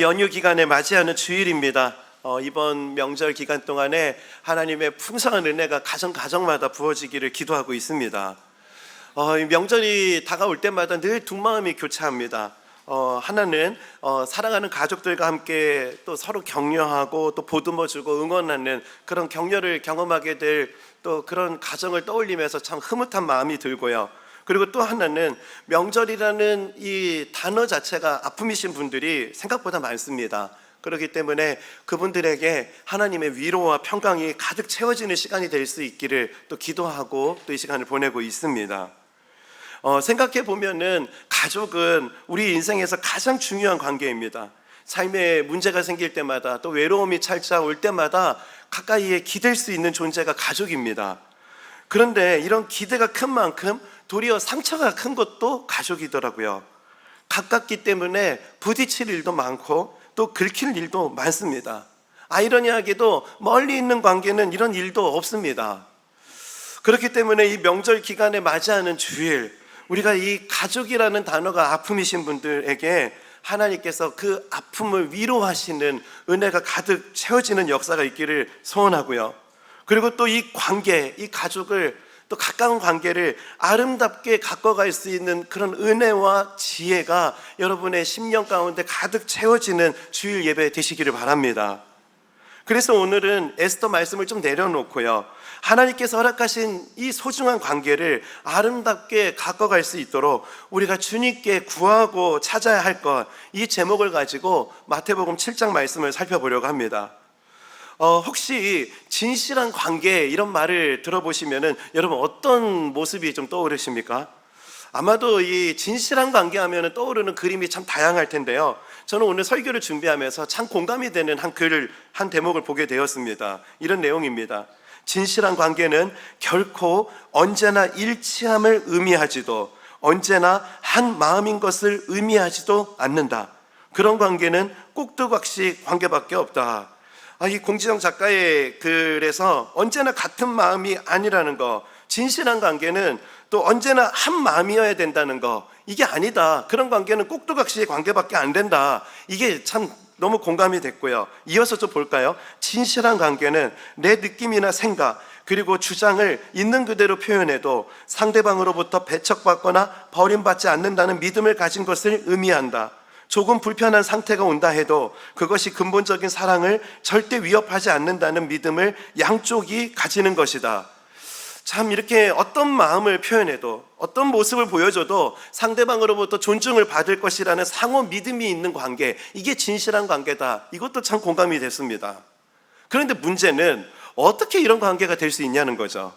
연휴 기간에 맞이하는 주일입니다. 이번 명절 기간 동안에 하나님의 풍성한 은혜가 가정마다 부어지기를 기도하고 있습니다. 이 명절이 다가올 때마다 늘 두 마음이 교차합니다. 하나는 사랑하는 가족들과 함께 또 서로 격려하고 또 보듬어주고 응원하는 그런 격려를 경험하게 될 또 그런 가정을 떠올리면서 참 흐뭇한 마음이 들고요. 그리고 또 하나는 명절이라는 이 단어 자체가 아픔이신 분들이 생각보다 많습니다. 그렇기 때문에 그분들에게 하나님의 위로와 평강이 가득 채워지는 시간이 될 수 있기를 또 기도하고 또 이 시간을 보내고 있습니다. 생각해 보면은 가족은 우리 인생에서 가장 중요한 관계입니다. 삶에 문제가 생길 때마다 또 외로움이 찾아올 때마다 가까이에 기댈 수 있는 존재가 가족입니다. 그런데 이런 기대가 큰 만큼 도리어 상처가 큰 것도 가족이더라고요. 가깝기 때문에 부딪힐 일도 많고 또 긁힐 일도 많습니다. 아이러니하게도 멀리 있는 관계는 이런 일도 없습니다. 그렇기 때문에 이 명절 기간에 맞이하는 주일, 우리가 이 가족이라는 단어가 아픔이신 분들에게 하나님께서 그 아픔을 위로하시는 은혜가 가득 채워지는 역사가 있기를 소원하고요. 그리고 또 이 관계, 이 가족을 또 가까운 관계를 아름답게 가꿔갈 수 있는 그런 은혜와 지혜가 여러분의 심령 가운데 가득 채워지는 주일 예배 되시기를 바랍니다. 그래서 오늘은 에스더 말씀을 좀 내려놓고요, 하나님께서 허락하신 이 소중한 관계를 아름답게 가꿔갈 수 있도록 우리가 주님께 구하고 찾아야 할 것, 이 제목을 가지고 마태복음 7장 말씀을 살펴보려고 합니다. 혹시 진실한 관계 이런 말을 들어보시면은 여러분 어떤 모습이 좀 떠오르십니까? 아마도 이 진실한 관계 하면은 떠오르는 그림이 참 다양할 텐데요. 저는 오늘 설교를 준비하면서 참 공감이 되는 한 대목을 보게 되었습니다. 이런 내용입니다. 진실한 관계는 결코 언제나 일치함을 의미하지도 언제나 한 마음인 것을 의미하지도 않는다. 그런 관계는 꼭두각시 관계밖에 없다. 이 공지영 작가의 글에서 언제나 같은 마음이 아니라는 거, 진실한 관계는 또 언제나 한 마음이어야 된다는 거, 이게 아니다. 그런 관계는 꼭두각시 관계밖에 안 된다. 이게 참 너무 공감이 됐고요. 이어서 좀 볼까요? 진실한 관계는 내 느낌이나 생각 그리고 주장을 있는 그대로 표현해도 상대방으로부터 배척받거나 버림받지 않는다는 믿음을 가진 것을 의미한다. 조금 불편한 상태가 온다 해도 그것이 근본적인 사랑을 절대 위협하지 않는다는 믿음을 양쪽이 가지는 것이다. 참 이렇게 어떤 마음을 표현해도 어떤 모습을 보여줘도 상대방으로부터 존중을 받을 것이라는 상호 믿음이 있는 관계, 이게 진실한 관계다. 이것도 참 공감이 됐습니다. 그런데 문제는 어떻게 이런 관계가 될 수 있냐는 거죠.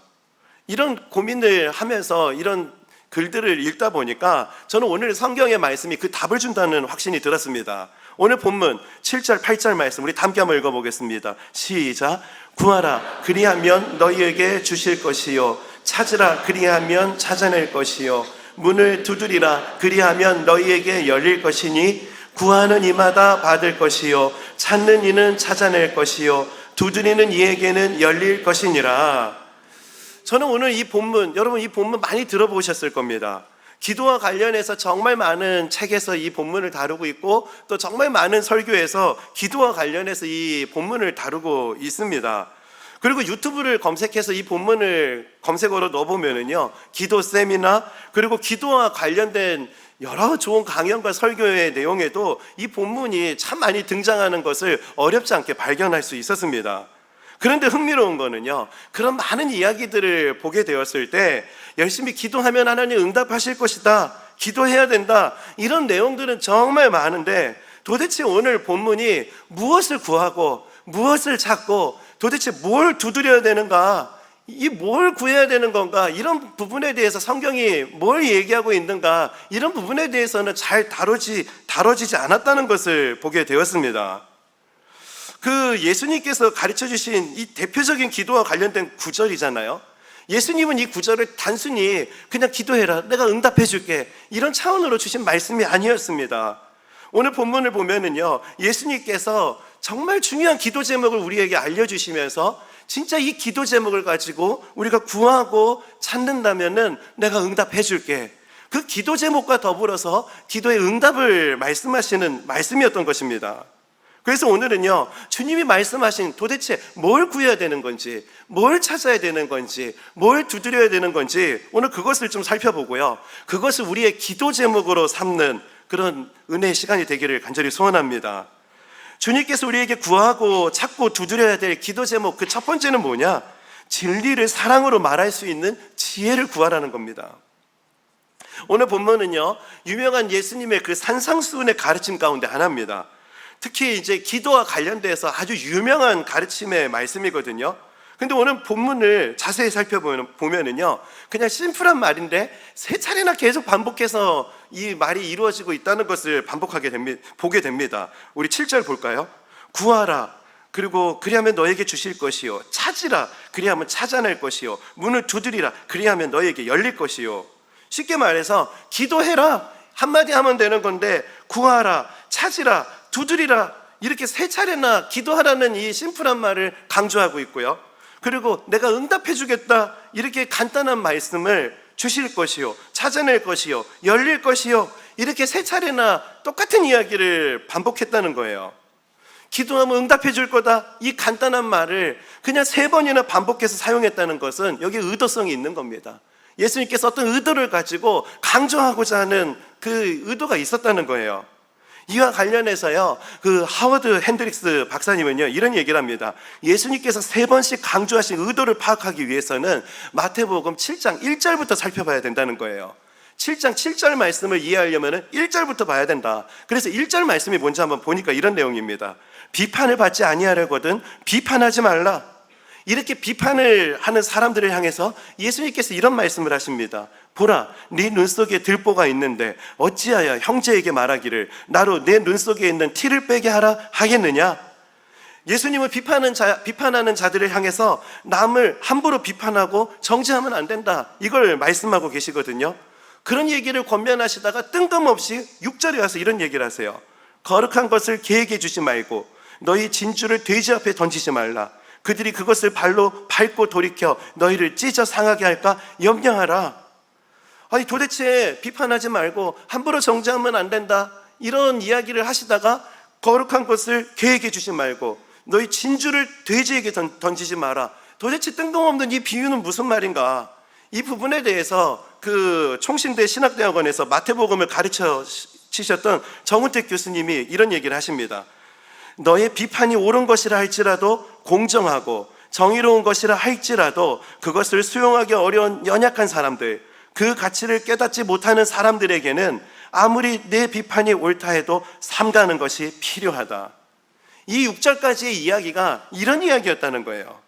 이런 고민을 하면서 이런 글들을 읽다 보니까 저는 오늘 성경의 말씀이 그 답을 준다는 확신이 들었습니다. 오늘 본문 7절 8절 말씀 우리 함께 한번 읽어보겠습니다. 시작. 구하라 그리하면 너희에게 주실 것이요 찾으라 그리하면 찾아낼 것이요 문을 두드리라 그리하면 너희에게 열릴 것이니 구하는 이마다 받을 것이요 찾는 이는 찾아낼 것이요 두드리는 이에게는 열릴 것이니라. 저는 오늘 이 본문, 여러분 이 본문 많이 들어보셨을 겁니다. 기도와 관련해서 정말 많은 책에서 이 본문을 다루고 있고 또 정말 많은 설교에서 기도와 관련해서 이 본문을 다루고 있습니다. 그리고 유튜브를 검색해서 이 본문을 검색어로 넣어보면은요, 기도 세미나 그리고 기도와 관련된 여러 좋은 강연과 설교의 내용에도 이 본문이 참 많이 등장하는 것을 어렵지 않게 발견할 수 있었습니다. 그런데 흥미로운 거는요, 그런 많은 이야기들을 보게 되었을 때 열심히 기도하면 하나님 응답하실 것이다, 기도해야 된다, 이런 내용들은 정말 많은데 도대체 오늘 본문이 무엇을 구하고 무엇을 찾고 도대체 뭘 두드려야 되는가, 이 뭘 구해야 되는 건가, 이런 부분에 대해서 성경이 뭘 얘기하고 있는가, 이런 부분에 대해서는 잘 다뤄지지 않았다는 것을 보게 되었습니다. 그 예수님께서 가르쳐 주신 이 대표적인 기도와 관련된 구절이잖아요. 예수님은 이 구절을 단순히 그냥 기도해라, 내가 응답해 줄게, 이런 차원으로 주신 말씀이 아니었습니다. 오늘 본문을 보면은요, 예수님께서 정말 중요한 기도 제목을 우리에게 알려주시면서 진짜 이 기도 제목을 가지고 우리가 구하고 찾는다면은 내가 응답해 줄게, 그 기도 제목과 더불어서 기도의 응답을 말씀하시는 말씀이었던 것입니다. 그래서 오늘은요, 주님이 말씀하신 도대체 뭘 구해야 되는 건지, 뭘 찾아야 되는 건지, 뭘 두드려야 되는 건지 오늘 그것을 좀 살펴보고요, 그것을 우리의 기도 제목으로 삼는 그런 은혜의 시간이 되기를 간절히 소원합니다. 주님께서 우리에게 구하고 찾고 두드려야 될 기도 제목, 그 첫 번째는 뭐냐? 진리를 사랑으로 말할 수 있는 지혜를 구하라는 겁니다. 오늘 본문은요, 유명한 예수님의 그 산상수훈의 가르침 가운데 하나입니다. 특히 이제 기도와 관련돼서 아주 유명한 가르침의 말씀이거든요. 근데 오늘 본문을 자세히 살펴보면은요, 그냥 심플한 말인데 세 차례나 계속 반복해서 이 말이 이루어지고 있다는 것을 보게 됩니다. 우리 7절 볼까요? 구하라, 그리고 그리하면 너에게 주실 것이요, 찾으라, 그리하면 찾아낼 것이요, 문을 두드리라, 그리하면 너에게 열릴 것이요. 쉽게 말해서 기도해라 한마디 하면 되는 건데, 구하라, 찾으라, 두드리라, 이렇게 세 차례나 기도하라는 이 심플한 말을 강조하고 있고요, 그리고 내가 응답해 주겠다, 이렇게 간단한 말씀을 주실 것이요, 찾아낼 것이요, 열릴 것이요, 이렇게 세 차례나 똑같은 이야기를 반복했다는 거예요. 기도하면 응답해 줄 거다, 이 간단한 말을 그냥 3번이나 반복해서 사용했다는 것은 여기에 의도성이 있는 겁니다. 예수님께서 어떤 의도를 가지고 강조하고자 하는 그 의도가 있었다는 거예요. 이와 관련해서요, 그 하워드 핸드릭스 박사님은요, 이런 얘기를 합니다. 예수님께서 3번씩 강조하신 의도를 파악하기 위해서는 마태복음 7장 1절부터 살펴봐야 된다는 거예요. 7장 7절 말씀을 이해하려면 1절부터 봐야 된다. 그래서 1절 말씀이 뭔지 한번 보니까 이런 내용입니다. 비판을 받지 아니하려거든 비판하지 말라. 이렇게 비판을 하는 사람들을 향해서 예수님께서 이런 말씀을 하십니다. 보라, 네 눈 속에 들보가 있는데 어찌하여 형제에게 말하기를 나로 내 눈 속에 있는 티를 빼게 하라 하겠느냐? 예수님은 비판하는 자들을 향해서 남을 함부로 비판하고 정죄하면 안 된다, 이걸 말씀하고 계시거든요. 그런 얘기를 권면하시다가 뜬금없이 6절에 와서 이런 얘기를 하세요. 거룩한 것을 계획해 주지 말고 너희 진주를 돼지 앞에 던지지 말라. 그들이 그것을 발로 밟고 돌이켜 너희를 찢어 상하게 할까 염려하라. 아니, 도대체 비판하지 말고 함부로 정죄하면 안 된다, 이런 이야기를 하시다가 거룩한 것을 계획해 주지 말고 너희 진주를 돼지에게 던지지 마라. 도대체 뜬금없는 이 비유는 무슨 말인가? 이 부분에 대해서 그 총신대 신학대학원에서 마태복음을 가르쳐 치셨던 정은택 교수님이 이런 얘기를 하십니다. 너의 비판이 옳은 것이라 할지라도, 공정하고 정의로운 것이라 할지라도 그것을 수용하기 어려운 연약한 사람들, 그 가치를 깨닫지 못하는 사람들에게는 아무리 내 비판이 옳다 해도 삼가는 것이 필요하다. 이 6절까지의 이야기가 이런 이야기였다는 거예요.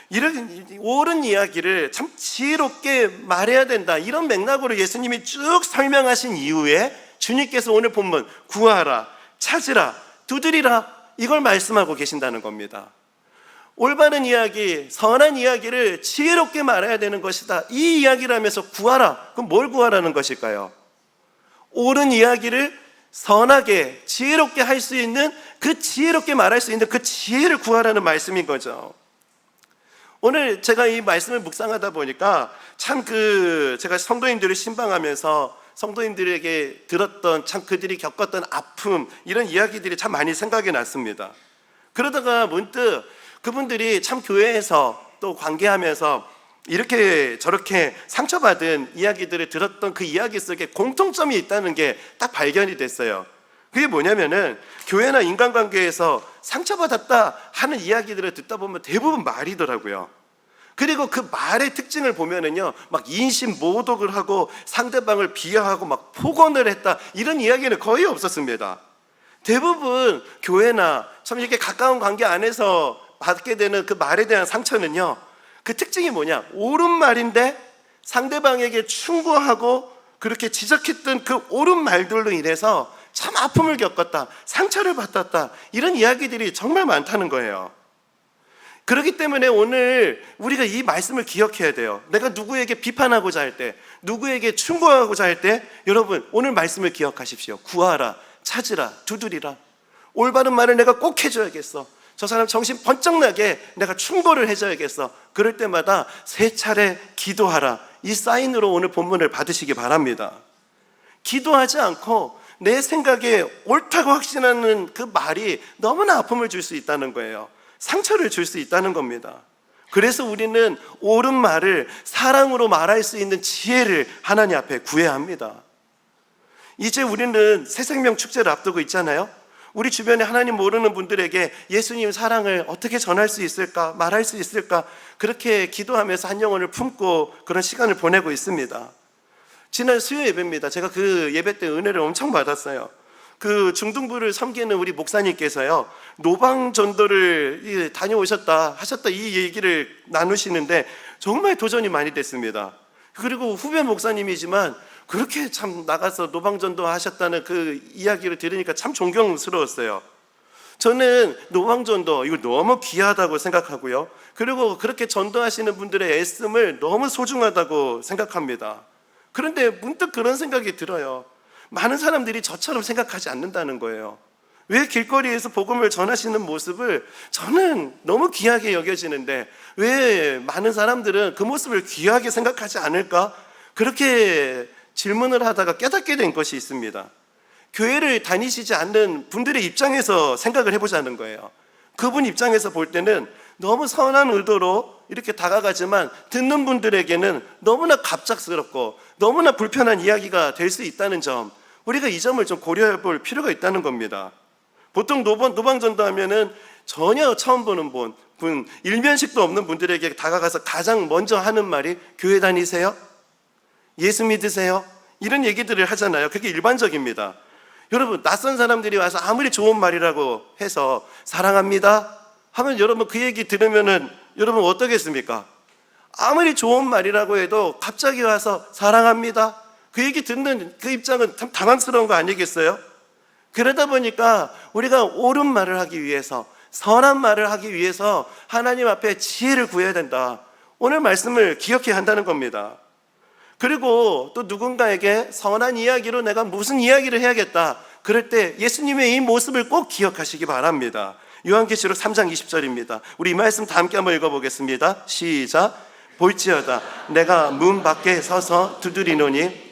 이런 옳은 이야기를 참 지혜롭게 말해야 된다, 이런 맥락으로 예수님이 쭉 설명하신 이후에 주님께서 오늘 본문 구하라, 찾으라, 두드리라, 이걸 말씀하고 계신다는 겁니다. 올바른 이야기, 선한 이야기를 지혜롭게 말해야 되는 것이다, 이 이야기를 하면서 구하라, 그럼 뭘 구하라는 것일까요? 옳은 이야기를 선하게 지혜롭게 할 수 있는, 그 지혜롭게 말할 수 있는 그 지혜를 구하라는 말씀인 거죠. 오늘 제가 이 말씀을 묵상하다 보니까 참 제가 성도님들을 신방하면서 성도님들에게 들었던, 참 그들이 겪었던 아픔, 이런 이야기들이 참 많이 생각이 났습니다. 그러다가 문득 그분들이 참 교회에서 또 관계하면서 이렇게 저렇게 상처받은 이야기들을 들었던 그 이야기 속에 공통점이 있다는 게 딱 발견이 됐어요. 그게 뭐냐면은 교회나 인간관계에서 상처받았다 하는 이야기들을 듣다 보면 대부분 말이더라고요. 그리고 그 말의 특징을 보면은요, 막 인신모독을 하고 상대방을 비하하고 막 폭언을 했다, 이런 이야기는 거의 없었습니다. 대부분 교회나 참 이렇게 가까운 관계 안에서 받게 되는 그 말에 대한 상처는요, 그 특징이 뭐냐, 옳은 말인데 상대방에게 충고하고 그렇게 지적했던 그 옳은 말들로 인해서 참 아픔을 겪었다, 상처를 받았다, 이런 이야기들이 정말 많다는 거예요. 그렇기 때문에 오늘 우리가 이 말씀을 기억해야 돼요. 내가 누구에게 비판하고자 할 때, 누구에게 충고하고자 할 때, 여러분 오늘 말씀을 기억하십시오. 구하라, 찾으라, 두드리라. 올바른 말을 내가 꼭 해줘야겠어. 저 사람 정신 번쩍 나게 내가 충고를 해줘야겠어. 그럴 때마다 3차례 기도하라, 이 사인으로 오늘 본문을 받으시기 바랍니다. 기도하지 않고 내 생각에 옳다고 확신하는 그 말이 너무나 아픔을 줄 수 있다는 거예요. 상처를 줄 수 있다는 겁니다. 그래서 우리는 옳은 말을 사랑으로 말할 수 있는 지혜를 하나님 앞에 구해야 합니다. 이제 우리는 새 생명 축제를 앞두고 있잖아요. 우리 주변에 하나님 모르는 분들에게 예수님 사랑을 어떻게 전할 수 있을까, 말할 수 있을까, 그렇게 기도하면서 한 영혼을 품고 그런 시간을 보내고 있습니다. 지난 수요 예배입니다. 제가 그 예배 때 은혜를 엄청 받았어요. 그 중등부를 섬기는 우리 목사님께서요, 노방 전도를 다녀오셨다 하셨다 이 얘기를 나누시는데 정말 도전이 많이 됐습니다. 그리고 후배 목사님이지만 그렇게 참 나가서 노방 전도 하셨다는 그 이야기를 들으니까 참 존경스러웠어요. 저는 노방 전도 이거 너무 귀하다고 생각하고요, 그리고 그렇게 전도하시는 분들의 애씀을 너무 소중하다고 생각합니다. 그런데 문득 그런 생각이 들어요. 많은 사람들이 저처럼 생각하지 않는다는 거예요. 왜 길거리에서 복음을 전하시는 모습을 저는 너무 귀하게 여겨지는데 왜 많은 사람들은 그 모습을 귀하게 생각하지 않을까? 그렇게 질문을 하다가 깨닫게 된 것이 있습니다. 교회를 다니시지 않는 분들의 입장에서 생각을 해보자는 거예요. 그분 입장에서 볼 때는 너무 선한 의도로 이렇게 다가가지만 듣는 분들에게는 너무나 갑작스럽고 너무나 불편한 이야기가 될 수 있다는 점, 우리가 이 점을 좀 고려해 볼 필요가 있다는 겁니다. 보통 노방 전도하면은 전혀 처음 보는 분, 일면식도 없는 분들에게 다가가서 가장 먼저 하는 말이 교회 다니세요? 예수 믿으세요? 이런 얘기들을 하잖아요. 그게 일반적입니다. 여러분, 낯선 사람들이 와서 아무리 좋은 말이라고 해서 사랑합니다 하면 여러분 그 얘기 들으면은 여러분 어떠겠습니까? 아무리 좋은 말이라고 해도 갑자기 와서 사랑합니다 그 얘기 듣는 그 입장은 참 당황스러운 거 아니겠어요? 그러다 보니까 우리가 옳은 말을 하기 위해서, 선한 말을 하기 위해서 하나님 앞에 지혜를 구해야 된다. 오늘 말씀을 기억해야 한다는 겁니다. 그리고 또 누군가에게 선한 이야기로 내가 무슨 이야기를 해야겠다, 그럴 때 예수님의 이 모습을 꼭 기억하시기 바랍니다. 요한계시록 3장 20절입니다. 우리 이 말씀 다 함께 한번 읽어보겠습니다. 시작. 볼지어다 내가 문 밖에 서서 두드리노니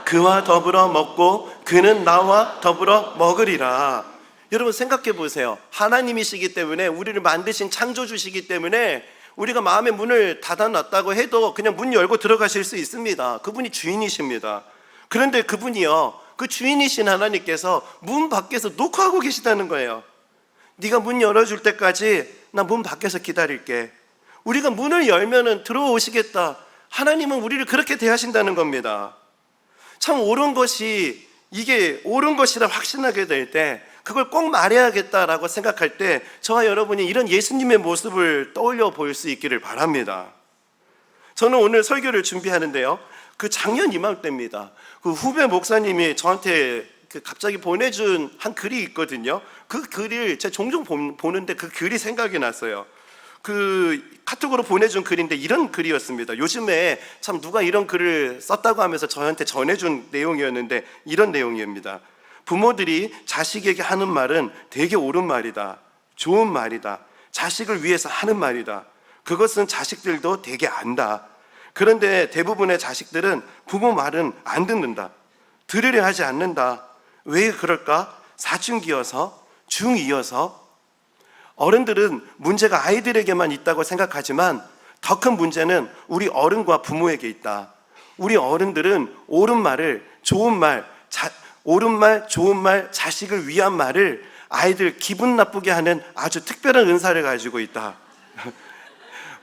그와 더불어 먹고 그는 나와 더불어 먹으리라. 여러분 생각해 보세요. 하나님이시기 때문에, 우리를 만드신 창조주시기 때문에 우리가 마음의 문을 닫아놨다고 해도 그냥 문 열고 들어가실 수 있습니다. 그분이 주인이십니다. 그런데 그분이요, 그 주인이신 하나님께서 문 밖에서 녹화하고 계시다는 거예요. 네가 문 열어줄 때까지 나 문 밖에서 기다릴게. 우리가 문을 열면은 들어오시겠다. 하나님은 우리를 그렇게 대하신다는 겁니다. 참 옳은 것이, 이게 옳은 것이라 확신하게 될 때, 그걸 꼭 말해야겠다라고 생각할 때 저와 여러분이 이런 예수님의 모습을 떠올려 볼 수 있기를 바랍니다. 저는 오늘 설교를 준비하는데요, 그 작년 이맘때입니다. 그 후배 목사님이 저한테 갑자기 보내준 한 글이 있거든요. 그 글을 제가 종종 보는데 그 글이 생각이 났어요. 그 카톡으로 보내준 글인데 이런 글이었습니다. 요즘에 참 누가 이런 글을 썼다고 하면서 저한테 전해준 내용이었는데 이런 내용입니다. 부모들이 자식에게 하는 말은 되게 옳은 말이다, 좋은 말이다, 자식을 위해서 하는 말이다. 그것은 자식들도 되게 안다. 그런데 대부분의 자식들은 부모 말은 안 듣는다, 들으려 하지 않는다. 왜 그럴까? 사춘기여서, 중2여서. 어른들은 문제가 아이들에게만 있다고 생각하지만 더 큰 문제는 우리 어른과 부모에게 있다. 우리 어른들은 옳은 말을, 좋은 말, 옳은 말, 좋은 말, 자식을 위한 말을 아이들 기분 나쁘게 하는 아주 특별한 은사를 가지고 있다.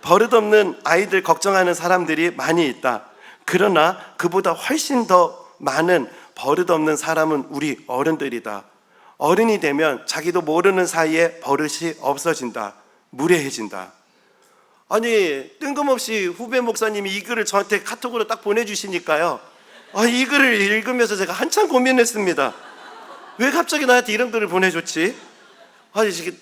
버릇없는 아이들 걱정하는 사람들이 많이 있다. 그러나 그보다 훨씬 더 많은 버릇없는 사람은 우리 어른들이다. 어른이 되면 자기도 모르는 사이에 버릇이 없어진다, 무례해진다. 아니, 뜬금없이 후배 목사님이 이 글을 저한테 카톡으로 딱 보내주시니까요, 이 글을 읽으면서 제가 한참 고민했습니다. 왜 갑자기 나한테 이런 글을 보내줬지?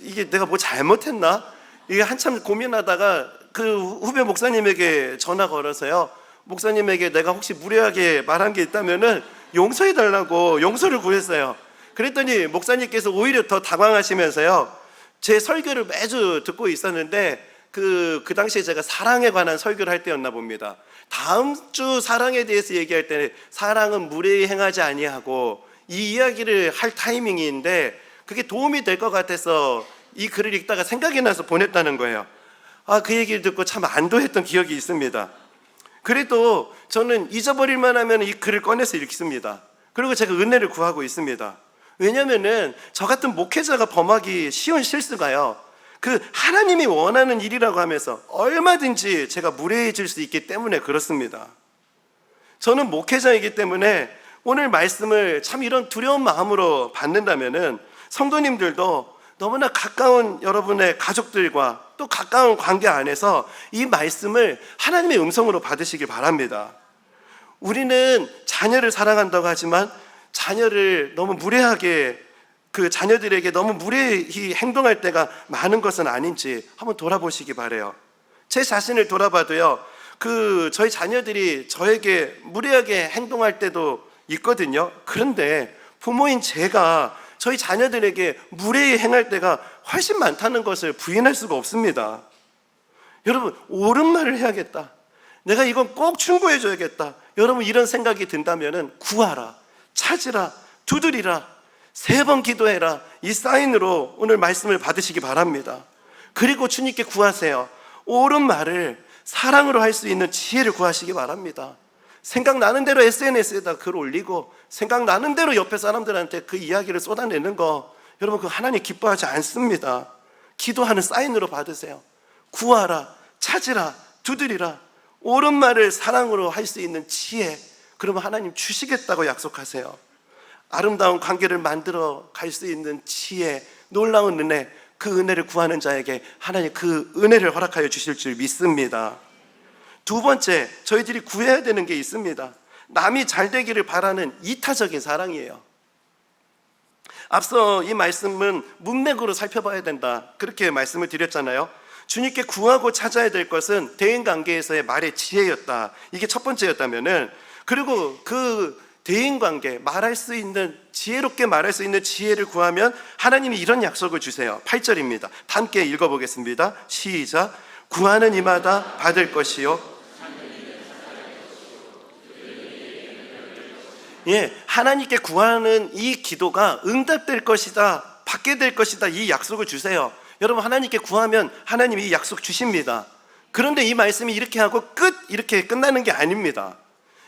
이게 내가 뭐 잘못했나? 이게 한참 고민하다가 그 후배 목사님에게 전화 걸어서요, 목사님에게 내가 혹시 무례하게 말한 게 있다면은 용서해달라고 용서를 구했어요. 그랬더니 목사님께서 오히려 더 당황하시면서요, 제 설교를 매주 듣고 있었는데 그 당시에 제가 사랑에 관한 설교를 할 때였나 봅니다. 다음 주 사랑에 대해서 얘기할 때 사랑은 무례히 행하지 아니하고 이 이야기를 할 타이밍인데 그게 도움이 될 것 같아서 이 글을 읽다가 생각이 나서 보냈다는 거예요. 그 얘기를 듣고 참 안도했던 기억이 있습니다. 그래도 저는 잊어버릴만 하면 이 글을 꺼내서 읽습니다. 그리고 제가 은혜를 구하고 있습니다. 왜냐면은 저 같은 목회자가 범하기 쉬운 실수가요, 그 하나님이 원하는 일이라고 하면서 얼마든지 제가 무례해질 수 있기 때문에 그렇습니다. 저는 목회자이기 때문에 오늘 말씀을 참 이런 두려운 마음으로 받는다면은 성도님들도 너무나 가까운 여러분의 가족들과 또 가까운 관계 안에서 이 말씀을 하나님의 음성으로 받으시길 바랍니다. 우리는 자녀를 사랑한다고 하지만 자녀를 너무 무례하게, 그 자녀들에게 너무 무례히 행동할 때가 많은 것은 아닌지 한번 돌아보시기 바라요. 제 자신을 돌아봐도요, 저희 자녀들이 저에게 무례하게 행동할 때도 있거든요. 그런데 부모인 제가 저희 자녀들에게 무례히 행할 때가 훨씬 많다는 것을 부인할 수가 없습니다. 여러분, 옳은 말을 해야겠다, 내가 이건 꼭 충고해 줘야겠다, 여러분 이런 생각이 든다면 구하라, 찾으라, 두드리라, 3번 기도해라, 이 사인으로 오늘 말씀을 받으시기 바랍니다. 그리고 주님께 구하세요. 옳은 말을 사랑으로 할 수 있는 지혜를 구하시기 바랍니다. 생각나는 대로 SNS에다 글 올리고 생각나는 대로 옆에 사람들한테 그 이야기를 쏟아내는 거, 여러분 그거 하나님 기뻐하지 않습니다. 기도하는 사인으로 받으세요. 구하라, 찾으라, 두드리라, 옳은 말을 사랑으로 할 수 있는 지혜, 그러면 하나님 주시겠다고 약속하세요. 아름다운 관계를 만들어 갈 수 있는 지혜, 놀라운 은혜, 그 은혜를 구하는 자에게 하나님 그 은혜를 허락하여 주실 줄 믿습니다. 두 번째, 저희들이 구해야 되는 게 있습니다. 남이 잘 되기를 바라는 이타적인 사랑이에요. 앞서 이 말씀은 문맥으로 살펴봐야 된다, 그렇게 말씀을 드렸잖아요. 주님께 구하고 찾아야 될 것은 대인관계에서의 말의 지혜였다, 이게 첫 번째였다면은, 그리고 그 대인관계, 말할 수 있는, 지혜롭게 말할 수 있는 지혜를 구하면 하나님이 이런 약속을 주세요. 8절입니다. 함께 읽어보겠습니다. 시작. 구하는 이마다 받을 것이요, 하나님께 구하는 이 기도가 응답될 것이다, 받게 될 것이다, 이 약속을 주세요. 여러분, 하나님께 구하면 하나님이 이 약속 주십니다. 그런데 이 말씀이 이렇게 하고 이렇게 끝나는 게 아닙니다.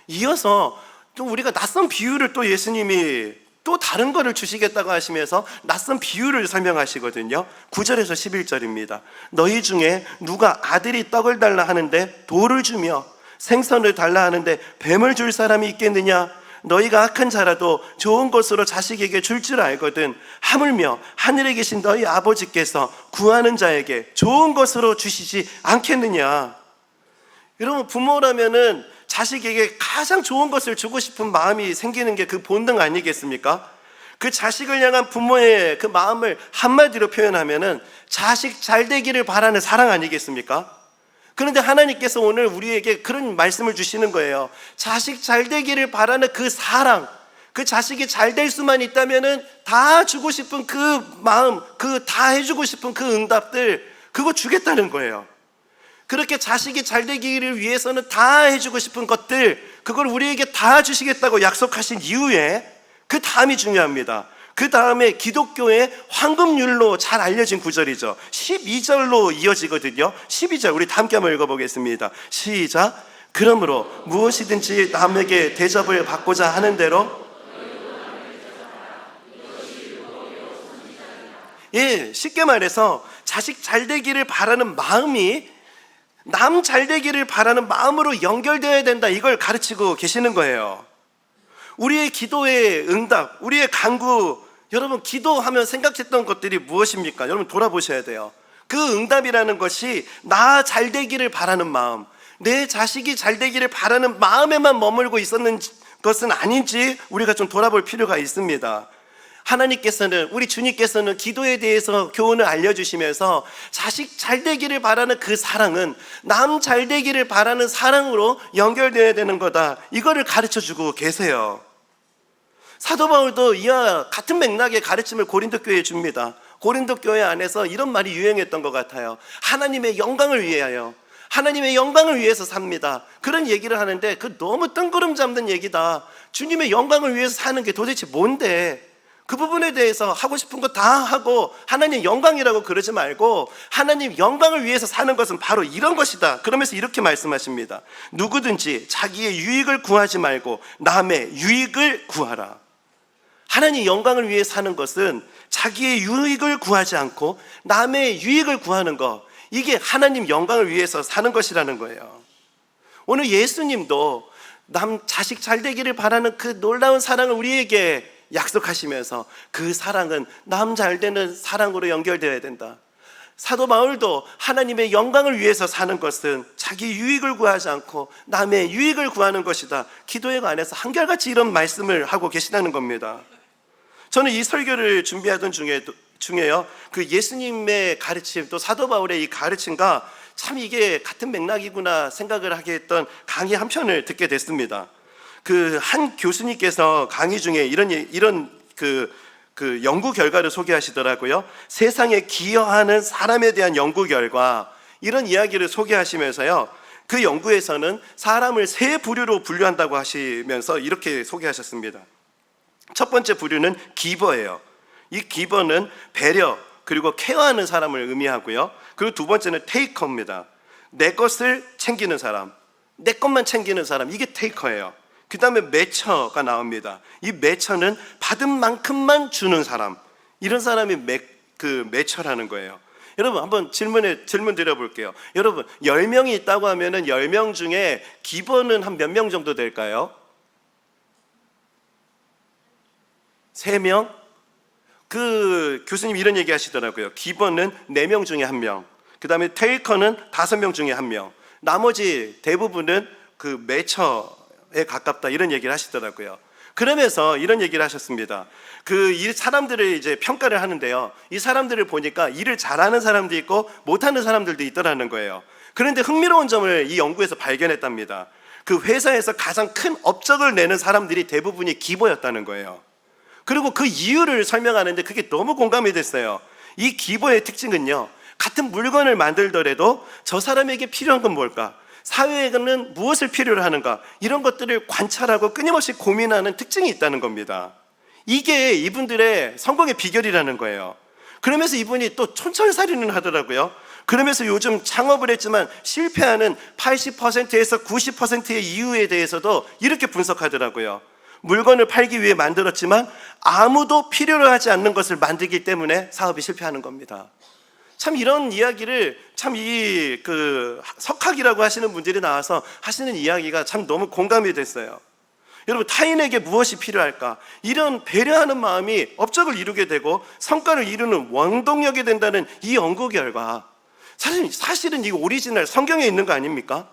이어서 또 우리가 낯선 비유를 또 예수님이 또 다른 거를 주시겠다고 하시면서 낯선 비유를 설명하시거든요. 9절에서 11절입니다. 너희 중에 누가 아들이 떡을 달라 하는데 돌을 주며 생선을 달라 하는데 뱀을 줄 사람이 있겠느냐? 너희가 악한 자라도 좋은 것으로 자식에게 줄 줄 알거든 하물며 하늘에 계신 너희 아버지께서 구하는 자에게 좋은 것으로 주시지 않겠느냐? 여러분, 부모라면은 자식에게 가장 좋은 것을 주고 싶은 마음이 생기는 게 그 본능 아니겠습니까? 그 자식을 향한 부모의 그 마음을 한마디로 표현하면은 자식 잘 되기를 바라는 사랑 아니겠습니까? 그런데 하나님께서 오늘 우리에게 그런 말씀을 주시는 거예요. 자식 잘 되기를 바라는 그 사랑, 그 자식이 잘 될 수만 있다면은 다 주고 싶은 그 마음, 그 다 해주고 싶은 그 응답들, 그거 주겠다는 거예요. 그렇게 자식이 잘 되기를 위해서는 다 해주고 싶은 것들, 그걸 우리에게 다 주시겠다고 약속하신 이후에 그 다음이 중요합니다. 그 다음에 기독교의 황금률로 잘 알려진 구절이죠. 12절로 이어지거든요. 12절 우리 다 함께 한번 읽어보겠습니다. 시작. 그러므로 무엇이든지 남에게 대접을 받고자 하는 대로, 쉽게 말해서 자식 잘 되기를 바라는 마음이 남 잘 되기를 바라는 마음으로 연결되어야 된다, 이걸 가르치고 계시는 거예요. 우리의 기도의 응답, 우리의 간구, 여러분 기도하면 생각했던 것들이 무엇입니까? 여러분 돌아보셔야 돼요. 그 응답이라는 것이 나 잘 되기를 바라는 마음, 내 자식이 잘 되기를 바라는 마음에만 머물고 있었는 것은 아닌지 우리가 좀 돌아볼 필요가 있습니다. 하나님께서는, 우리 주님께서는 기도에 대해서 교훈을 알려주시면서 자식 잘 되기를 바라는 그 사랑은 남 잘 되기를 바라는 사랑으로 연결되어야 되는 거다, 이거를 가르쳐주고 계세요. 사도 바울도 이와 같은 맥락의 가르침을 고린도 교회에 줍니다. 고린도 교회 안에서 이런 말이 유행했던 것 같아요. 하나님의 영광을 위하여, 하나님의 영광을 위해서 삽니다. 그런 얘기를 하는데 그 너무 뜬구름 잡는 얘기다. 주님의 영광을 위해서 사는 게 도대체 뭔데? 그 부분에 대해서 하고 싶은 거 다 하고 하나님 영광이라고 그러지 말고 하나님 영광을 위해서 사는 것은 바로 이런 것이다. 그러면서 이렇게 말씀하십니다. 누구든지 자기의 유익을 구하지 말고 남의 유익을 구하라. 하나님 영광을 위해 사는 것은 자기의 유익을 구하지 않고 남의 유익을 구하는 것, 이게 하나님 영광을 위해서 사는 것이라는 거예요. 오늘 예수님도 남 자식 잘 되기를 바라는 그 놀라운 사랑을 우리에게 약속하시면서 그 사랑은 남 잘 되는 사랑으로 연결되어야 된다. 사도 바울도 하나님의 영광을 위해서 사는 것은 자기 유익을 구하지 않고 남의 유익을 구하는 것이다. 기도에 관해서 한결같이 이런 말씀을 하고 계시다는 겁니다. 저는 이 설교를 준비하던 중에요, 그 예수님의 가르침, 또 사도 바울의 이 가르침과 참 이게 같은 맥락이구나 생각을 하게 했던 강의 한 편을 듣게 됐습니다. 그 한 교수님께서 강의 중에 이런 연구 결과를 소개하시더라고요. 세상에 기여하는 사람에 대한 연구 결과, 이런 이야기를 소개하시면서요, 그 연구에서는 사람을 세 부류로 분류한다고 하시면서 이렇게 소개하셨습니다. 첫 번째 부류는 기버예요. 이 기버는 배려 그리고 케어하는 사람을 의미하고요. 그리고 두 번째는 테이커입니다. 내 것을 챙기는 사람, 내 것만 챙기는 사람, 이게 테이커예요. 그 다음에 매처가 나옵니다. 이 매처는 받은 만큼만 주는 사람, 이런 사람이 매처라는 거예요. 여러분 한번 질문 드려볼게요. 여러분 10명이 있다고 하면은 10명 중에 기버는 한 몇 명 정도 될까요? 3명? 그 교수님 이런 얘기 하시더라고요. 기버는 4명 중에 1명, 그 다음에 테이커는 5명 중에 1명, 나머지 대부분은 그 매처에 가깝다, 이런 얘기를 하시더라고요. 그러면서 이런 얘기를 하셨습니다. 이 사람들을 이제 평가를 하는데요, 이 사람들을 보니까 일을 잘하는 사람도 있고 못하는 사람들도 있더라는 거예요. 그런데 흥미로운 점을 이 연구에서 발견했답니다. 그 회사에서 가장 큰 업적을 내는 사람들이 대부분이 기버였다는 거예요. 그리고 그 이유를 설명하는데 그게 너무 공감이 됐어요. 이 기버의 특징은요, 같은 물건을 만들더라도 저 사람에게 필요한 건 뭘까? 사회에는 무엇을 필요로 하는가? 이런 것들을 관찰하고 끊임없이 고민하는 특징이 있다는 겁니다. 이게 이분들의 성공의 비결이라는 거예요. 그러면서 이분이 또 촌철살인을 하더라고요. 그러면서 요즘 창업을 했지만 실패하는 80%에서 90%의 이유에 대해서도 이렇게 분석하더라고요. 물건을 팔기 위해 만들었지만 아무도 필요로 하지 않는 것을 만들기 때문에 사업이 실패하는 겁니다. 참 이런 이야기를 석학이라고 하시는 분들이 나와서 하시는 이야기가 참 너무 공감이 됐어요. 여러분 타인에게 무엇이 필요할까? 이런 배려하는 마음이 업적을 이루게 되고 성과를 이루는 원동력이 된다는 이 연구 결과, 사실은 이 오리지널 성경에 있는 거 아닙니까?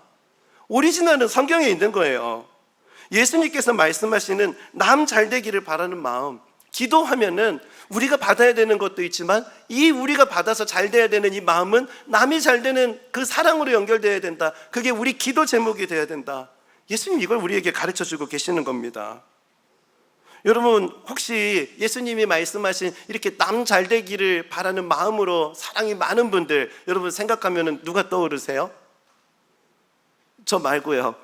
오리지널은 성경에 있는 거예요. 예수님께서 말씀하시는 남 잘되기를 바라는 마음, 기도하면은 우리가 받아야 되는 것도 있지만 이 우리가 받아서 잘 돼야 되는 이 마음은 남이 잘 되는 그 사랑으로 연결되어야 된다. 그게 우리 기도 제목이 되어야 된다. 예수님 이걸 우리에게 가르쳐주고 계시는 겁니다. 여러분 혹시 예수님이 말씀하신 이렇게 남 잘되기를 바라는 마음으로 사랑이 많은 분들, 여러분 생각하면 누가 떠오르세요? 저 말고요.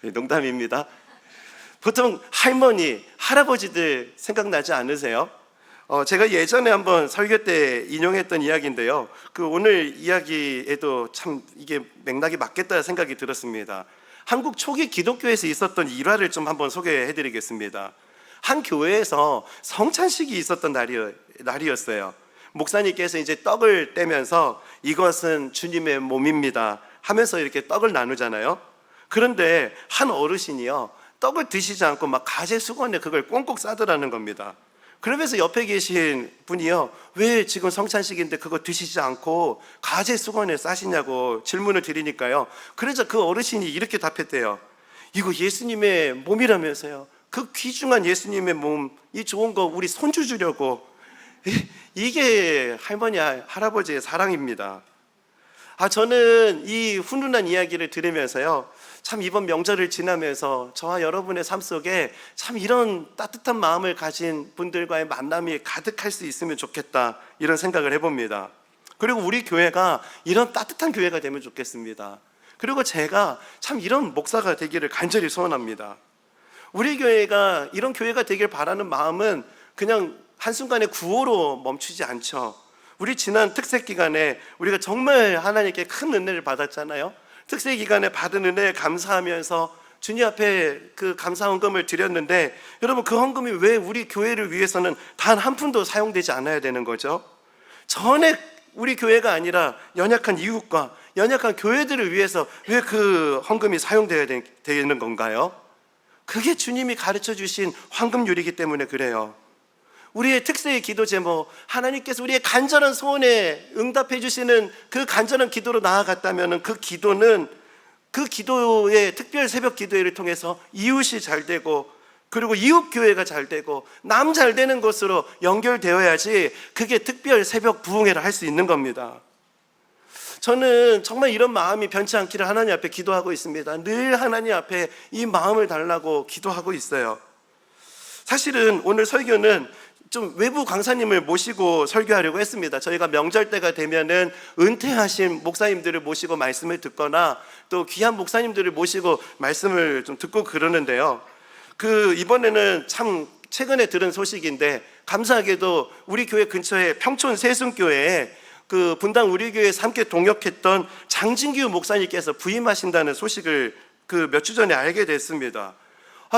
농담입니다. 보통 할머니, 할아버지들 생각나지 않으세요? 제가 예전에 한번 설교 때 인용했던 이야기인데요, 오늘 이야기에도 참 이게 맥락이 맞겠다 생각이 들었습니다. 한국 초기 기독교에서 있었던 일화를 좀 한번 소개해 드리겠습니다. 한 교회에서 성찬식이 있었던 날이었어요. 목사님께서 이제 떡을 떼면서 이것은 주님의 몸입니다 하면서 이렇게 떡을 나누잖아요. 그런데 한 어르신이요, 떡을 드시지 않고 막 가재 수건에 그걸 꽁꽁 싸더라는 겁니다. 그러면서 옆에 계신 분이요, 왜 지금 성찬식인데 그거 드시지 않고 가재 수건에 싸시냐고 질문을 드리니까요, 그래서 그 어르신이 이렇게 답했대요. 이거 예수님의 몸이라면서요. 그 귀중한 예수님의 몸, 이 좋은 거 우리 손주 주려고. 이게 할머니, 할아버지의 사랑입니다. 저는 이 훈훈한 이야기를 들으면서요, 참 이번 명절을 지나면서 저와 여러분의 삶 속에 참 이런 따뜻한 마음을 가진 분들과의 만남이 가득할 수 있으면 좋겠다, 이런 생각을 해봅니다. 그리고 우리 교회가 이런 따뜻한 교회가 되면 좋겠습니다. 그리고 제가 참 이런 목사가 되기를 간절히 소원합니다. 우리 교회가 이런 교회가 되길 바라는 마음은 그냥 한순간에 구호로 멈추지 않죠. 우리 지난 특색 기간에 우리가 정말 하나님께 큰 은혜를 받았잖아요. 특세 기간에 받은 은혜에 감사하면서 주님 앞에 그 감사 헌금을 드렸는데, 여러분 그 헌금이 왜 우리 교회를 위해서는 단 한 푼도 사용되지 않아야 되는 거죠? 전에 우리 교회가 아니라 연약한 이웃과 연약한 교회들을 위해서 왜 그 헌금이 사용되어야 되는 건가요? 그게 주님이 가르쳐 주신 황금률이기 때문에 그래요. 우리의 특세의 기도 제목, 하나님께서 우리의 간절한 소원에 응답해 주시는 그 간절한 기도로 나아갔다면 그 기도는, 그 기도의 특별 새벽 기도회를 통해서 이웃이 잘 되고, 그리고 이웃 교회가 잘 되고 남 잘 되는 것으로 연결되어야지 그게 특별 새벽 부흥회를 할 수 있는 겁니다. 저는 정말 이런 마음이 변치 않기를 하나님 앞에 기도하고 있습니다. 늘 하나님 앞에 이 마음을 달라고 기도하고 있어요. 사실은 오늘 설교는 좀 외부 강사님을 모시고 설교하려고 했습니다. 저희가 명절 때가 되면은 은퇴하신 목사님들을 모시고 말씀을 듣거나 또 귀한 목사님들을 모시고 말씀을 좀 듣고 그러는데요. 이번에는 참 최근에 들은 소식인데, 감사하게도 우리 교회 근처에 평촌 세순교회에 분당 우리 교회에서 함께 동역했던 장진규 목사님께서 부임하신다는 소식을 몇 주 전에 알게 됐습니다.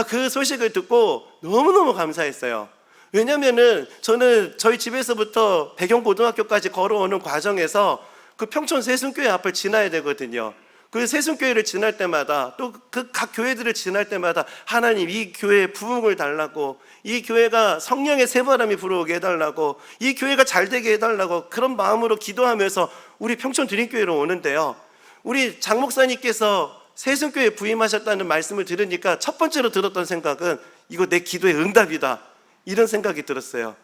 그 소식을 듣고 너무너무 감사했어요. 왜냐면은 저는 저희 집에서부터 백영고등학교까지 걸어오는 과정에서 그 평촌 세순교회 앞을 지나야 되거든요. 그 세순교회를 지날 때마다, 또 그 각 교회들을 지날 때마다 하나님 이 교회에 부흥을 달라고, 이 교회가 성령의 새바람이 불어오게 해달라고, 이 교회가 잘 되게 해달라고 그런 마음으로 기도하면서 우리 평촌 드림교회로 오는데요, 우리 장 목사님께서 세순교회에 부임하셨다는 말씀을 들으니까 첫 번째로 들었던 생각은 이거 내 기도의 응답이다, 이런 생각이 들었어요.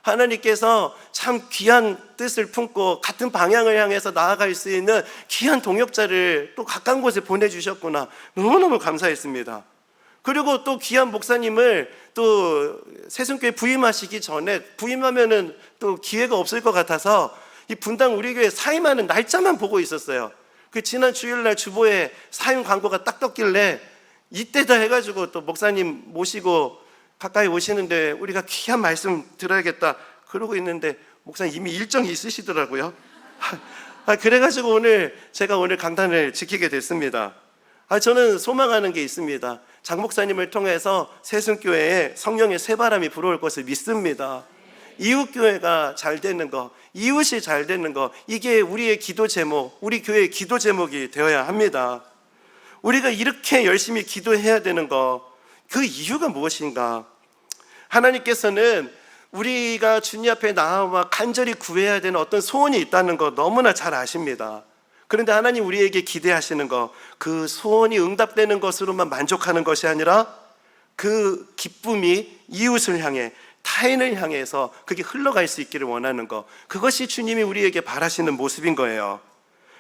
하나님께서 참 귀한 뜻을 품고 같은 방향을 향해서 나아갈 수 있는 귀한 동역자를 또 가까운 곳에 보내주셨구나, 너무너무 감사했습니다. 그리고 또 귀한 목사님을 또 세순교회 부임하시기 전에, 부임하면은 또 기회가 없을 것 같아서 이 분당 우리 교회 사임하는 날짜만 보고 있었어요. 지난 주일날 주보에 사임 광고가 딱 떴길래 이때다 해가지고 또 목사님 모시고 가까이 오시는데 우리가 귀한 말씀 들어야겠다 그러고 있는데 목사님 이미 일정이 있으시더라고요. 그래가지고 제가 오늘 강단을 지키게 됐습니다. 저는 소망하는 게 있습니다. 장 목사님을 통해서 세순교회에 성령의 새바람이 불어올 것을 믿습니다. 이웃교회가 잘 되는 거, 이웃이 잘 되는 거, 이게 우리의 기도 제목, 우리 교회의 기도 제목이 되어야 합니다. 우리가 이렇게 열심히 기도해야 되는 거, 그 이유가 무엇인가? 하나님께서는 우리가 주님 앞에 나와 간절히 구해야 되는 어떤 소원이 있다는 거 너무나 잘 아십니다. 그런데 하나님 우리에게 기대하시는 거, 그 소원이 응답되는 것으로만 만족하는 것이 아니라 그 기쁨이 이웃을 향해, 타인을 향해서 그게 흘러갈 수 있기를 원하는 거, 그것이 주님이 우리에게 바라시는 모습인 거예요.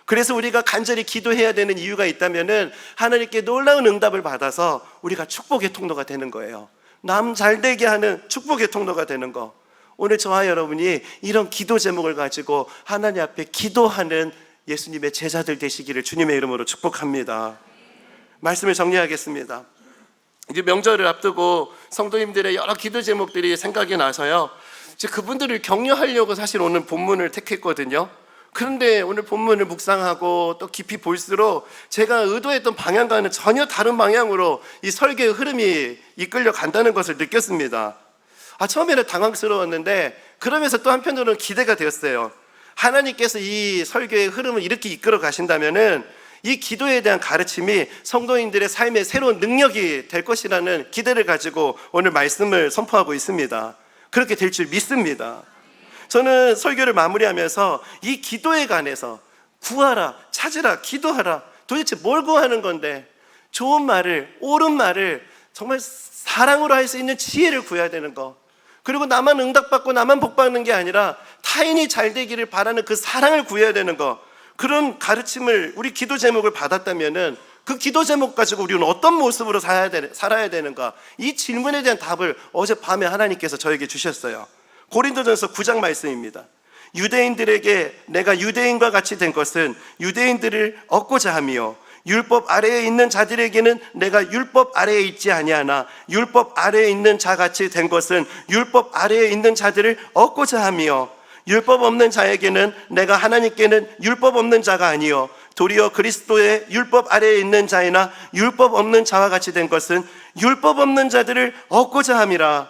그래서 우리가 간절히 기도해야 되는 이유가 있다면은 하나님께 놀라운 응답을 받아서 우리가 축복의 통로가 되는 거예요. 남 잘되게 하는 축복의 통로가 되는 거. 오늘 저와 여러분이 이런 기도 제목을 가지고 하나님 앞에 기도하는 예수님의 제자들 되시기를 주님의 이름으로 축복합니다. 말씀을 정리하겠습니다. 이제 명절을 앞두고 성도님들의 여러 기도 제목들이 생각이 나서요, 그분들을 격려하려고 사실 오늘 본문을 택했거든요. 그런데 오늘 본문을 묵상하고 또 깊이 볼수록 제가 의도했던 방향과는 전혀 다른 방향으로 이 설교의 흐름이 이끌려 간다는 것을 느꼈습니다. 처음에는 당황스러웠는데 그러면서 또 한편으로는 기대가 되었어요. 하나님께서 이 설교의 흐름을 이렇게 이끌어 가신다면은 이 기도에 대한 가르침이 성도인들의 삶의 새로운 능력이 될 것이라는 기대를 가지고 오늘 말씀을 선포하고 있습니다. 그렇게 될 줄 믿습니다. 저는 설교를 마무리하면서 이 기도에 관해서 구하라, 찾으라, 기도하라, 도대체 뭘 구하는 건데, 좋은 말을, 옳은 말을 정말 사랑으로 할 수 있는 지혜를 구해야 되는 거, 그리고 나만 응답받고 나만 복받는 게 아니라 타인이 잘 되기를 바라는 그 사랑을 구해야 되는 거, 그런 가르침을, 우리 기도 제목을 받았다면은 그 기도 제목 가지고 우리는 어떤 모습으로 살아야 되는가? 이 질문에 대한 답을 어젯밤에 하나님께서 저에게 주셨어요. 고린도전서 9장 말씀입니다. 유대인들에게 내가 유대인과 같이 된 것은 유대인들을 얻고자 함이요 율법 아래에 있는 자들에게는 내가 율법 아래에 있지 아니하나 율법 아래에 있는 자같이 된 것은 율법 아래에 있는 자들을 얻고자 함이요 율법 없는 자에게는 내가 하나님께는 율법 없는 자가 아니요 도리어 그리스도의 율법 아래에 있는 자이나 율법 없는 자와 같이 된 것은 율법 없는 자들을 얻고자 함이라.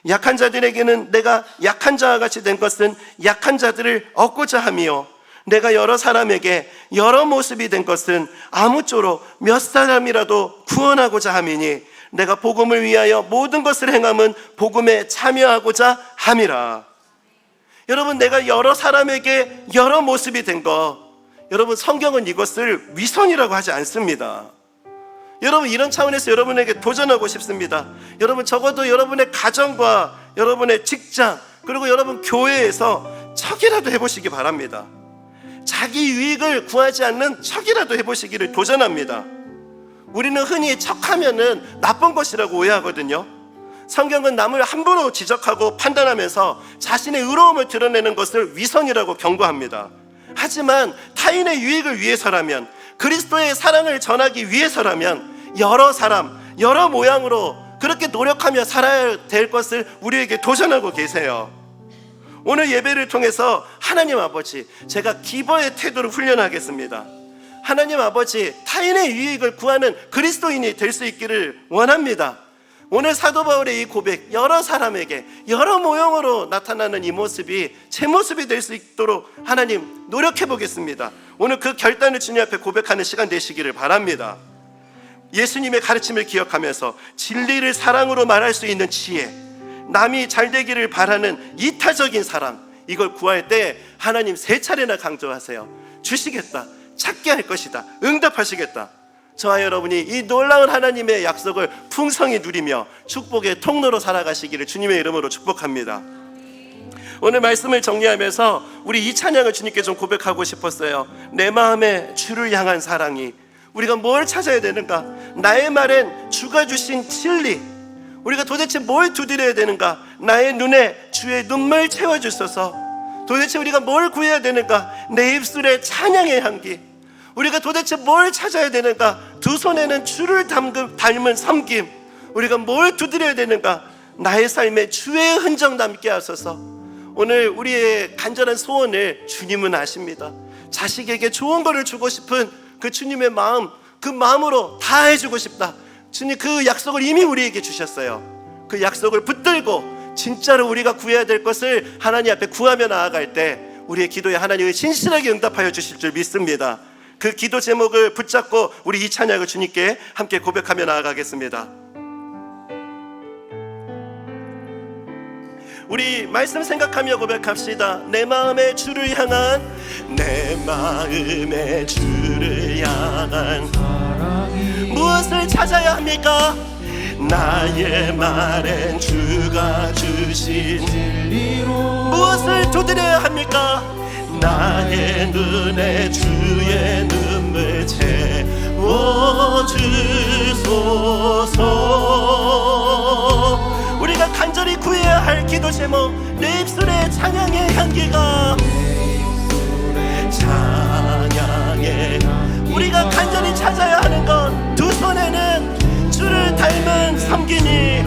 약한 자들에게는 내가 약한 자와 같이 된 것은 약한 자들을 얻고자 함이요 내가 여러 사람에게 여러 모습이 된 것은 아무쪼록 몇 사람이라도 구원하고자 함이니 내가 복음을 위하여 모든 것을 행함은 복음에 참여하고자 함이라. 여러분, 내가 여러 사람에게 여러 모습이 된 것, 여러분, 성경은 이것을 위선이라고 하지 않습니다. 여러분, 이런 차원에서 여러분에게 도전하고 싶습니다. 여러분, 적어도 여러분의 가정과 여러분의 직장, 그리고 여러분 교회에서 척이라도 해보시기 바랍니다. 자기 유익을 구하지 않는 척이라도 해보시기를 도전합니다. 우리는 흔히 척하면은 나쁜 것이라고 오해하거든요. 성경은 남을 함부로 지적하고 판단하면서 자신의 의로움을 드러내는 것을 위선이라고 경고합니다. 하지만 타인의 유익을 위해서라면, 그리스도의 사랑을 전하기 위해서라면 여러 사람, 여러 모양으로 그렇게 노력하며 살아야 될 것을 우리에게 도전하고 계세요. 오늘 예배를 통해서 하나님 아버지, 제가 기버의 태도를 훈련하겠습니다. 하나님 아버지, 타인의 유익을 구하는 그리스도인이 될 수 있기를 원합니다. 오늘 사도 바울의 이 고백, 여러 사람에게 여러 모형으로 나타나는 이 모습이 제 모습이 될 수 있도록 하나님 노력해 보겠습니다. 오늘 그 결단을 주님 앞에 고백하는 시간 되시기를 바랍니다. 예수님의 가르침을 기억하면서 진리를 사랑으로 말할 수 있는 지혜, 남이 잘 되기를 바라는 이타적인 사랑, 이걸 구할 때 하나님 3차례나 강조하세요. 주시겠다, 찾게 할 것이다, 응답하시겠다. 저와 여러분이 이 놀라운 하나님의 약속을 풍성히 누리며 축복의 통로로 살아가시기를 주님의 이름으로 축복합니다. 오늘 말씀을 정리하면서 우리 이 찬양을 주님께 좀 고백하고 싶었어요. 내 마음에 주를 향한 사랑이, 우리가 뭘 찾아야 되는가? 나의 말엔 주가 주신 진리, 우리가 도대체 뭘 두드려야 되는가? 나의 눈에 주의 눈물 채워주소서. 도대체 우리가 뭘 구해야 되는가? 내 입술에 찬양의 향기. 우리가 도대체 뭘 찾아야 되는가? 두 손에는 주를 닮은 섬김. 우리가 뭘 두드려야 되는가? 나의 삶에 주의 흔적 남게 하소서. 오늘 우리의 간절한 소원을 주님은 아십니다. 자식에게 좋은 것을 주고 싶은 그 주님의 마음, 그 마음으로 다 해주고 싶다. 주님 그 약속을 이미 우리에게 주셨어요. 그 약속을 붙들고 진짜로 우리가 구해야 될 것을 하나님 앞에 구하며 나아갈 때 우리의 기도에 하나님이 진실하게 응답하여 주실 줄 믿습니다. 그 기도 제목을 붙잡고 우리 이 찬양을 주님께 함께 고백하며 나아가겠습니다. 우리 말씀 생각하며 고백합시다. 내 마음의 주를 향한, 내 마음의 주를 향한 무엇을 찾아야 합니까? 나의 말엔 주가 주신 진리로 무엇을 두드려야 합니까? 나의 눈에 주의 눈물 채워주소서. 우리가 간절히 구해야 할 기도 제목, 내 입술에 찬양의 향기가, 찬양의, 우리가 간절히 찾아야 하는 건 두 손에는 주를 닮은 섬김이,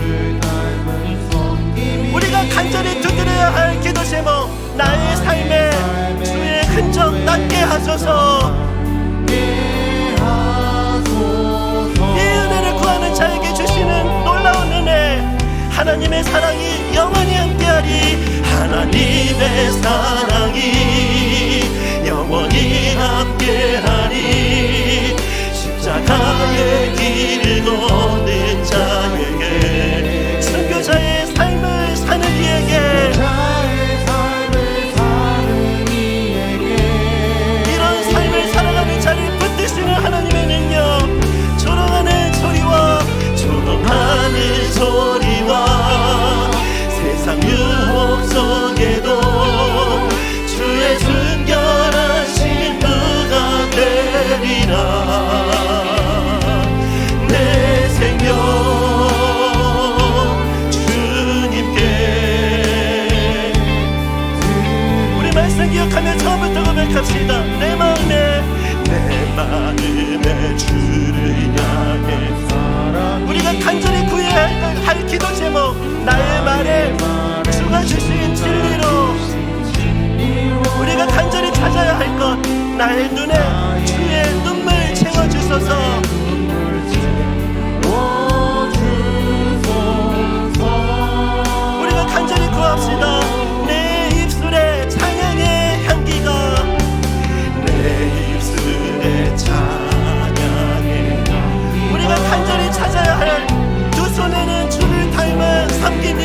우리가 간절히 두드려야 할 기도 제목, 나의 삶에 주의 흔적 남게 하소서. 이 은혜를 구하는 자에게 주시는 놀라운 은혜, 하나님의 사랑이 영원히 함께하리. 하나님의 사랑이 영원히 함께하리. 십자가의 길을 걷는 자에게, 순교자의 삶을 사는 이에게, 이런 삶을 살아가는 자를 붙드시는 하나님의 능력, 조롱하는 소리와 세상 유혹 속에도 주의 순결한 신부가 되리라. 말을 주가 주신 진리로 우리가 간절히 찾아야 할 것, 나의 눈에 주의 눈물 채워주소서. 우리가 간절히 구합시다. 내 입술에 찬양의 향기가, 내 입술에 찬양의, 우리가 간절히 찾아야 할 두 손에는 주를 닮은 섬김이,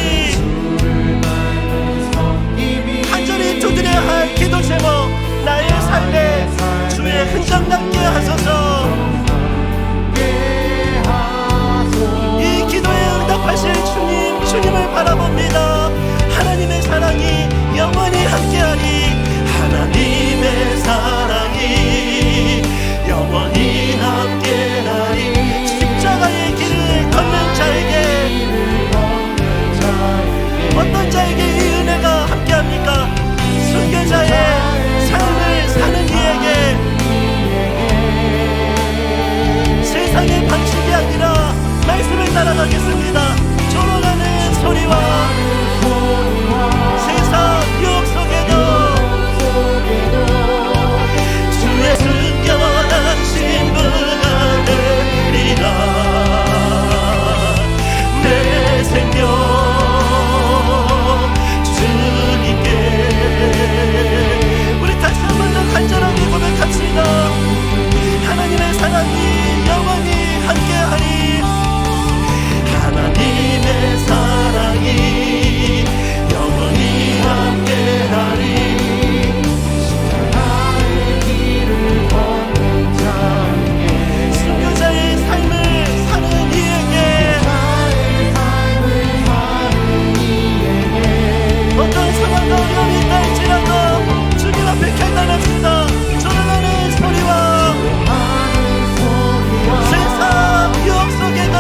간절히 두드려야 할 기도 제목, 나의 삶에 주의 흔적 남게 하소서. 이 기도에 응답하실 주님, 주님을 바라봅니다. 하나님의 사랑이 영원히 함께하리. 하나님의 사랑이 영원히 함께하리. 십자가의 길을 걷는 자에게, 어떤 자에게 이 은혜가 함께합니까? 순교자의 삶을 사는 이에게. 세상의 방식이 아니라 말씀을 따라가겠습니다. 졸아가는 소리와 세상 유혹 속에도 주의 순결한 신부가 되리라. 내 생명 주님께. 우리 다시 한 번 더 간절하게 고백합시다. 하나님의 사랑이 영원히 함께하리. 하나님의 사랑이 영원히 함께하리. 순교자의 삶을 사는 이에게, 어떤 상황과 어려움이 있다 할지라도 주님 앞에 결단합시다. 졸아가는 소리와 세상 유혹 속에도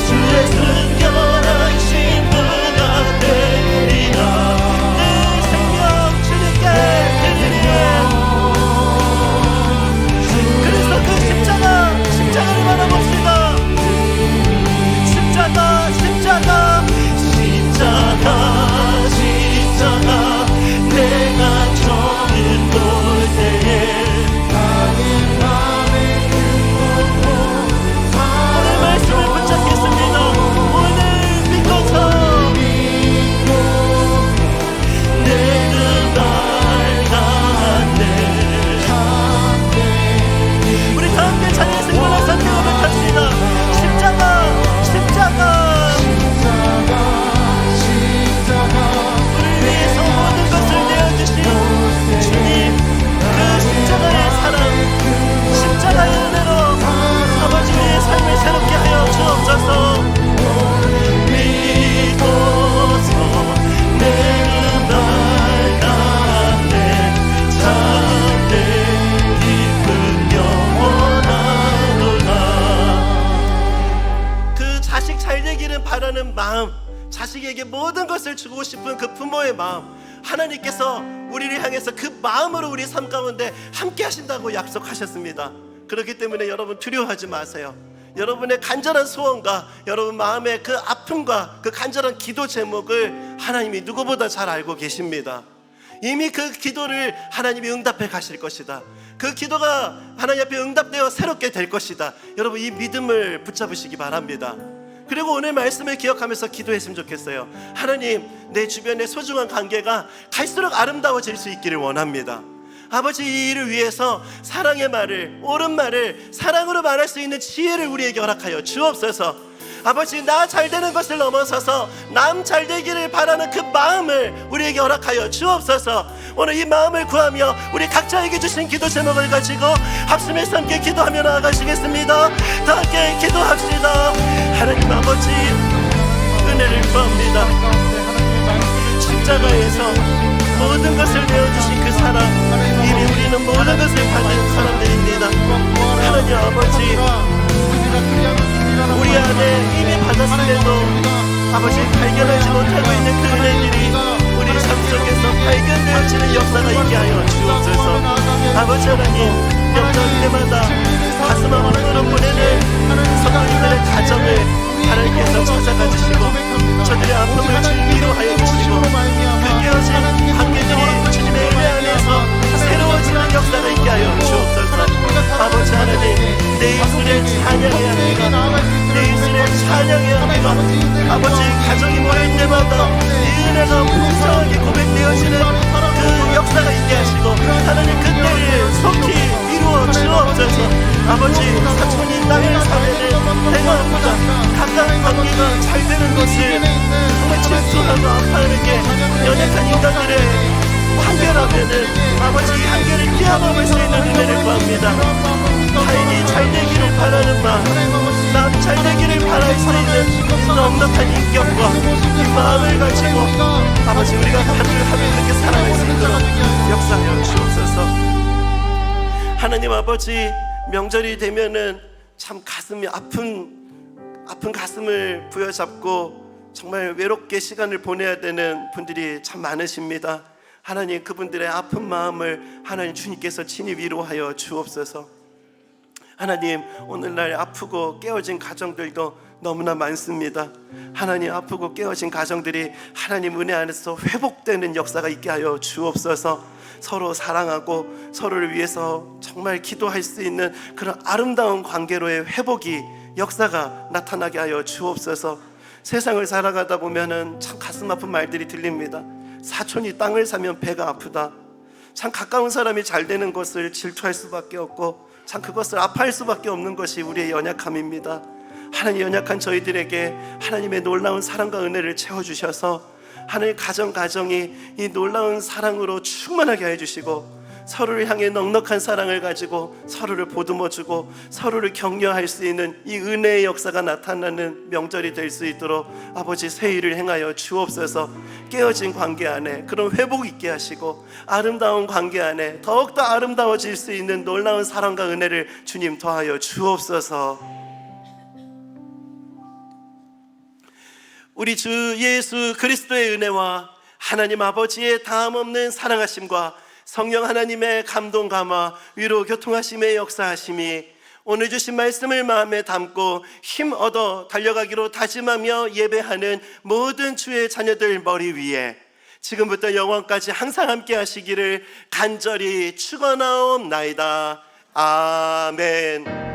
주의 순결한 신부가 되리라. 내 생명 주님께 드리리에. 그래서 그 십자가를 바라봅시다. 십자가, 십자가, 십자가, 십자가. 내가 처음 볼 때에 오늘 말씀을 붙잡겠습니다. 오늘 믿고서 내 눈 밝았네. 우리 다 함께 찬양 승부를 선택을 합시다. 십자가, 십자가, 우리를 위해서 모든 것을 내어주신 주님, 그 십자가의 사랑, 십자가의 은혜로 아버지 우리의 삶을 새롭게 하여 주옵소서. 믿고서 내 눈 밝았네. 참된 기쁨 영원하도다. 그 자식 잘 되기를 바라는 마음, 자식에게 모든 것을 주고 싶은 그 부모의 마음, 하나님께서 우리를 향해서 그 마음으로 우리 삶 가운데 함께 하신다고 약속하셨습니다. 그렇기 때문에 여러분 두려워하지 마세요. 여러분의 간절한 소원과 여러분 마음의 그 아픔과 그 간절한 기도 제목을 하나님이 누구보다 잘 알고 계십니다. 이미 그 기도를 하나님이 응답해 가실 것이다. 그 기도가 하나님 앞에 응답되어 새롭게 될 것이다. 여러분 이 믿음을 붙잡으시기 바랍니다. 그리고 오늘 말씀을 기억하면서 기도했으면 좋겠어요. 하나님, 내 주변의 소중한 관계가 갈수록 아름다워질 수 있기를 원합니다. 아버지, 이 일을 위해서 사랑의 말을, 옳은 말을 사랑으로 말할 수 있는 지혜를 우리에게 허락하여 주옵소서. 아버지, 나 잘되는 것을 넘어서서 남 잘되기를 바라는 그 마음을 우리에게 허락하여 주옵소서. 오늘 이 마음을 구하며 우리 각자에게 주신 기도 제목을 가지고 합심해서 함께 기도하며 나아가시겠습니다. 다 함께 기도합시다. 하나님 아버지, 은혜를 구합니다. 십자가에서 모든 것을 내어주신 그 사랑, 이미 우리는 모든 것을 받은 사람들입니다. 하나님 아버지, 우리 안에 이미 받았음에도 아버지 발견하지 못하고 있는 그 은혜들이 우리 삶 속에서 발견되어지는 역사가 있게 하여 주옵소서. 아버지 하나님, 명절 때마다 가슴 아픔으로 보내는 성도님들의 가정을 하나님께서 아버지 가정이 모일 때마다 이 은혜가 풍성하게 고백되어지는 그 역사가 있게 하시고 하나님 그때를 속히 이루어 주옵소서. 아버지 사촌이 땅을 사면은 배가 아프다 가까운 관계가 잘 되는 것을 정말 질투하고 아파하는 게 연약한 인간들의 한계라면은 아버지 이 한계를 뛰어넘을 수 있는 은혜를 구합니다. 타인이 잘 되기를 바라는 마음, 남 잘 되기를 바랄 수 있는 넉넉한 인격과 이 마음을 가지고 아버지 우리가 하루하루 그렇게 살아갈 수 있도록 역사하여 주옵소서. 하나님 아버지 명절이 되면은 참 가슴이 아픈 가슴을 부여잡고 정말 외롭게 시간을 보내야 되는 분들이 참 많으십니다. 하나님 그분들의 아픈 마음을 하나님 주님께서 친히 위로하여 주옵소서. 하나님 오늘날 아프고 깨어진 가정들도 너무나 많습니다. 하나님 아프고 깨어진 가정들이 하나님 은혜 안에서 회복되는 역사가 있게 하여 주옵소서. 서로 사랑하고 서로를 위해서 정말 기도할 수 있는 그런 아름다운 관계로의 회복이 역사가 나타나게 하여 주옵소서. 세상을 살아가다 보면은 참 가슴 아픈 말들이 들립니다. 사촌이 땅을 사면 배가 아프다. 참 가까운 사람이 잘 되는 것을 질투할 수밖에 없고 참 그것을 아파할 수밖에 없는 것이 우리의 연약함입니다. 하나님 연약한 저희들에게 하나님의 놀라운 사랑과 은혜를 채워주셔서 하나님 가정이 이 놀라운 사랑으로 충만하게 해주시고 서로를 향해 넉넉한 사랑을 가지고 서로를 보듬어주고 서로를 격려할 수 있는 이 은혜의 역사가 나타나는 명절이 될 수 있도록 아버지 새 일을 행하여 주옵소서. 깨어진 관계 안에 그런 회복 있게 하시고 아름다운 관계 안에 더욱더 아름다워질 수 있는 놀라운 사랑과 은혜를 주님 더하여 주옵소서. 우리 주 예수 그리스도의 은혜와 하나님 아버지의 다함없는 사랑하심과 성령 하나님의 감동 감화 위로 교통하심의 역사하심이 오늘 주신 말씀을 마음에 담고 힘 얻어 달려가기로 다짐하며 예배하는 모든 주의 자녀들 머리 위에 지금부터 영원까지 항상 함께 하시기를 간절히 축원하옵나이다. 아멘.